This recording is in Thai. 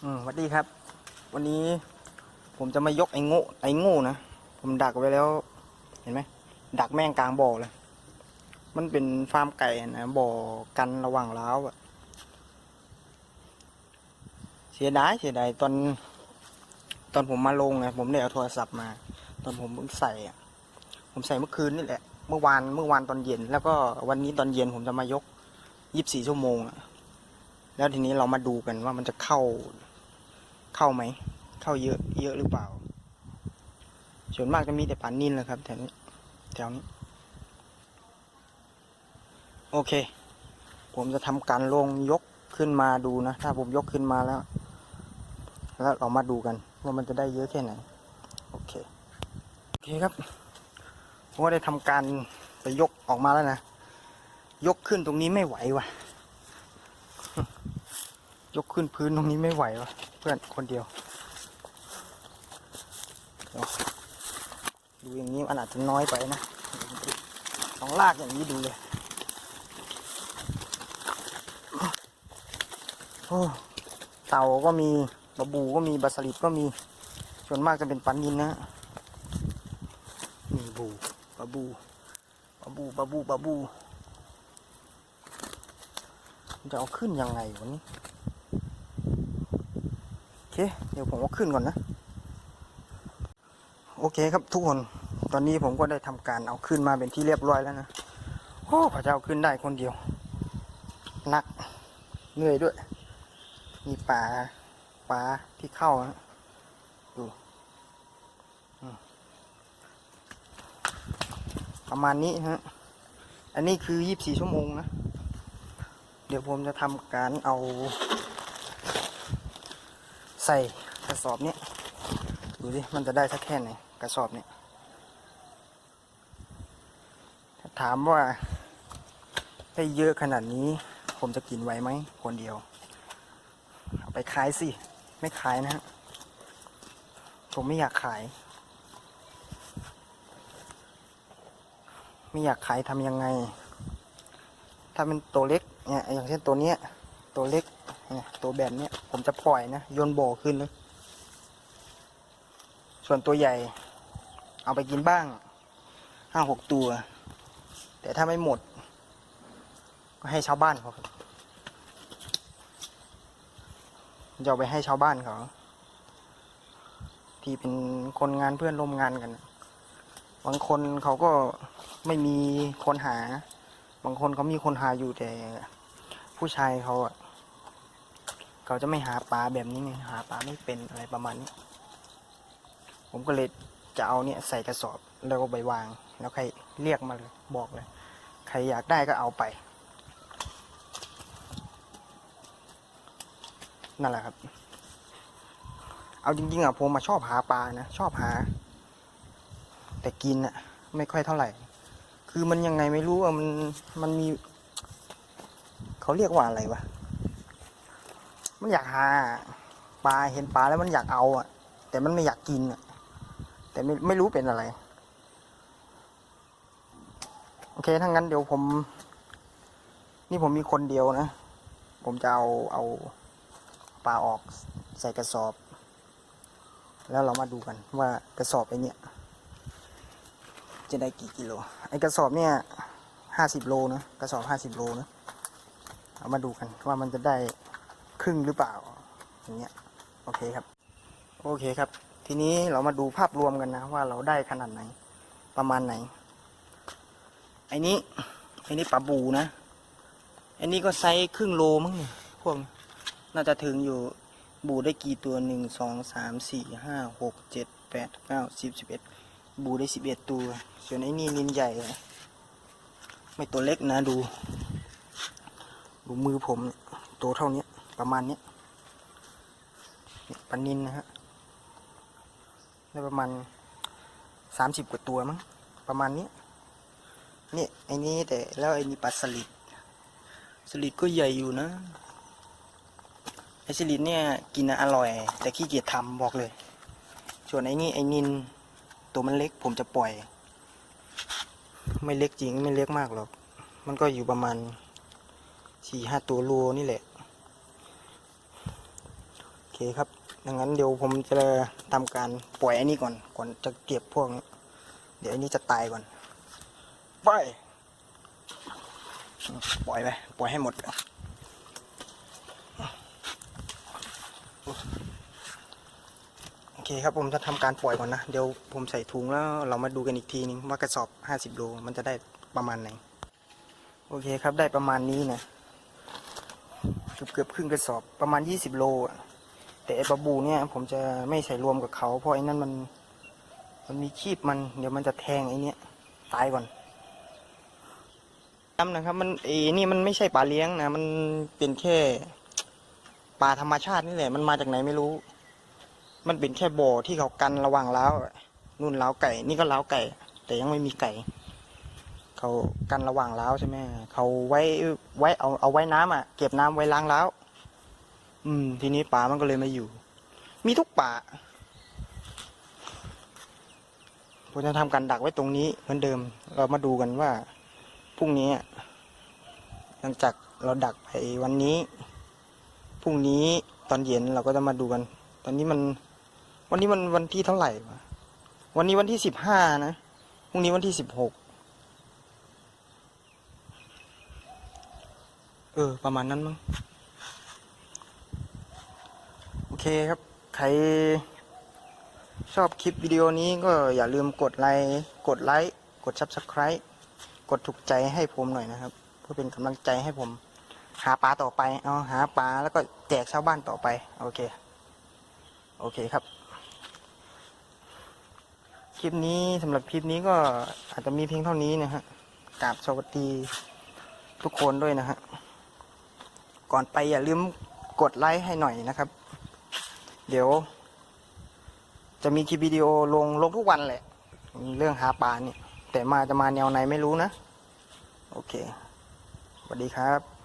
สวัสดีครับวันนี้ผมจะมายกไอ้โง่นะผมดักไว้แล้วเห็นไหมดักแม่งกลางบ่อเลยมันเป็นฟาร์มไก่นะบ่อกันระหว่างร้าวอะเสียดายตอนผมมาลงนะผมได้เอาโทรศัพท์มาตอนผมเพิ่งใส่อะผมใส่เมื่อคืนนี่แหละเมื่อวานตอนเย็นแล้วก็วันนี้ตอนเย็นผมจะมายก24 ชั่วโมงอะแล้วทีนี้เรามาดูกันว่ามันจะเข้าไหมเข้าเยอะหรือเปล่าส่วนมากจะมีแต่ปลานิ่นแหละครับแถวนี้โอเคผมจะทำการลงยกขึ้นมาดูนะถ้าผมยกขึ้นมาแล้วเรามาดูกันว่ามันจะได้เยอะแค่ไหนโอเคครับผมก็ได้ทำการไปยกออกมาแล้วนะยกขึ้นตรงนี้ไม่ไหวว่ะยกขึ้นพื้นตรงนี้ไม่ไหวว่ะเพื่อนคนเดียวดูอย่างนี้มันอาจจะน้อยไปนะต้องลากอย่างนี้ดูเลยโอ้เต่าก็มีปลาบูก็มีปลาสลิดก็มีส่วนมากจะเป็นปลานิลนะมีปลาบูจะเอาขึ้นยังไงวันนี้โอเคเดี๋ยวผมเอาขึ้นก่อนนะโอเคครับทุกคนตอนนี้ผมก็ได้ทำการเอาขึ้นมาเป็นที่เรียบร้อยแล้วนะโอ้พระเจ้าขึ้นได้คนเดียวหนักเหนื่อยด้วยมีปลาที่เข้านะดูประมาณนี้ฮะอันนี้คือ24 ชั่วโมงนะเดี๋ยวผมจะทำการเอาใส่กระสอบนี้ดูสิมันจะได้สักแค่ไหนกระสอบนี้ถ้าถามว่าได้เยอะขนาดนี้ผมจะกินไหวไหมคนเดียวเอาไปขายสิไม่ขายนะฮะผมไม่อยากขายทำยังไงถ้าเป็นตัวเล็กเนี่ยอย่างเช่นตัวเนี้ยตัวเล็กเนี่ยตัวแบบเนี้ยผมจะปล่อยนะโยนบ่อขึ้นเลยส่วนตัวใหญ่เอาไปกินบ้าง5-6 ตัวแต่ถ้าไม่หมดก็ให้ชาวบ้านเขาครับจะเอาไปให้ชาวบ้านเขาที่เป็นคนงานเพื่อนร่วมงานกันบางคนเขาก็ไม่มีคนหาบางคนเขามีคนหาอยู่แต่ผู้ชายเขาอ่ะเขาจะไม่หาปลาแบบนี้ไงหาปลาไม่เป็นอะไรประมาณนี้ผมก็เลยจะเอาเนี่ยใส่กระสอบแล้วก็ใบวางแล้วใครเรียกมาเลยบอกเลยใครอยากได้ก็เอาไปนั่นแหละครับเอาจริงๆอ่ะผมมาชอบหาปลานะชอบหาแต่กินอ่ะไม่ค่อยเท่าไหร่คือมันยังไงไม่รู้อ่ะมันมีเขาเรียกว่าอะไรวะมันอยากหาปลาเห็นปลาแล้วมันอยากเอาอ่ะแต่มันไม่อยากกินอ่ะแต่ไม่รู้เป็นอะไรโอเคถ้างั้นเดี๋ยวนี่ผมมีคนเดียวนะผมจะเอาปลาออกใส่กระสอบแล้วเรามาดูกันว่ากระสอบไอ้เนี่ยจะได้กี่กิโลไอ้กระสอบเนี่ย50 โลนะกระสอบ50 โลนะเอามาดูกันว่ามันจะได้ครึ่งหรือเปล่าอย่างเงี้ยโอเคครับทีนี้เรามาดูภาพรวมกันนะว่าเราได้ขนาดไหนประมาณไหนไอ้นี้ปลาบูนะไอ้นี้ก็ไซส์ครึ่งโลมั้งพวกน่าจะถึงอยู่บูได้กี่ตัว1 2 3 4 5 6 7 8 9 10 11บูได้11 ตัวส่วนไอ้นี่นินใหญ่ไม่ตัวเล็กนะดูมือผมตัวเท่านี้ประมาณนี้ปลานินนะฮะได้ประมาณ30 กว่าตัวมั้งประมาณนี้นี่ไอ้นี้แต่แล้วไอ้นี่ปลาสลิดก็ใหญ่อยู่นะไอ้สลิดเนี่ยกินอร่อยแต่ขี้เกียจทำบอกเลยส่วนไอ้นี่ไอ้นินตัวมันเล็กผมจะปล่อยไม่เล็กจริงไม่เล็กมากหรอกมันก็อยู่ประมาณ4-5 ตัวโลนี่แหละโอเค ครับดังนั้นเดี๋ยวผมจะทำการปล่อยอันนี้ก่อนจะเก็บพวกนี้เดี๋ยวอันนี้จะตายก่อนปล่อยไปปล่อยให้หมดโอเคครับผมจะทำการปล่อยก่อนนะเดี๋ยวผมใส่ถุงแล้วเรามาดูกันอีกทีนึงว่ากระสอบ50 โลมันจะได้ประมาณไหนโอเคครับได้ประมาณนี้นะเกือบครึ่งกระสอบประมาณ20 โลแต่ไอ้ปลาบูเนี่ยผมจะไม่ใส่รวมกับเขาเพราะไอ้นั่นมันมีคีบมันเดี๋ยวมันจะแทงไอ้นี้ตายก่อนนะครับมันนี่มันไม่ใช่ปลาเลี้ยงนะมันเป็นแค่ปลาธรรมชาตินี่แหละมันมาจากไหนไม่รู้มันเป็นแค่บ่อที่เขากันระหว่างเล้านู่นเล้าไก่นี่ก็เล้าไก่แต่ยังไม่มีไก่เขากันระหว่างเล้าใช่ไหมเขาไว้เอาไว้น้ำเก็บน้ำไว้ล้างเล้าทีนี้ปลามันก็เลยมาอยู่มีทุกป่าผมจะทำการดักไว้ตรงนี้เหมือนเดิมเรามาดูกันว่าพรุ่งนี้หลังจากเราดักไปวันนี้พรุ่งนี้ตอนเย็นเราก็จะมาดูกันตอนนี้วันนี้มันวันที่เท่าไหร่วะวันนี้วันที่15นะพรุ่งนี้วันที่16ประมาณนั้นมั้งโอเคครับใครชอบคลิปวิดีโอนี้ก็อย่าลืมกดไลค์กด Subscribe กดถูกใจให้ผมหน่อยนะครับเพื่อเป็นกำลังใจให้ผมหาปลาต่อไปหาปลาแล้วก็แจกชาวบ้านต่อไปโอเคครับคลิปนี้สำหรับคลิปนี้ก็อาจจะมีเพียงเท่านี้นะฮะกราบสวัสดีทุกคนด้วยนะฮะก่อนไปอย่าลืมกดไลค์ให้หน่อยนะครับเดี๋ยวจะมีคลิปวิดีโอลงทุกวันแหละเรื่องหาปลาเนี่ยแต่จะมาแนวไหนไม่รู้นะโอเคสวัสดีครับ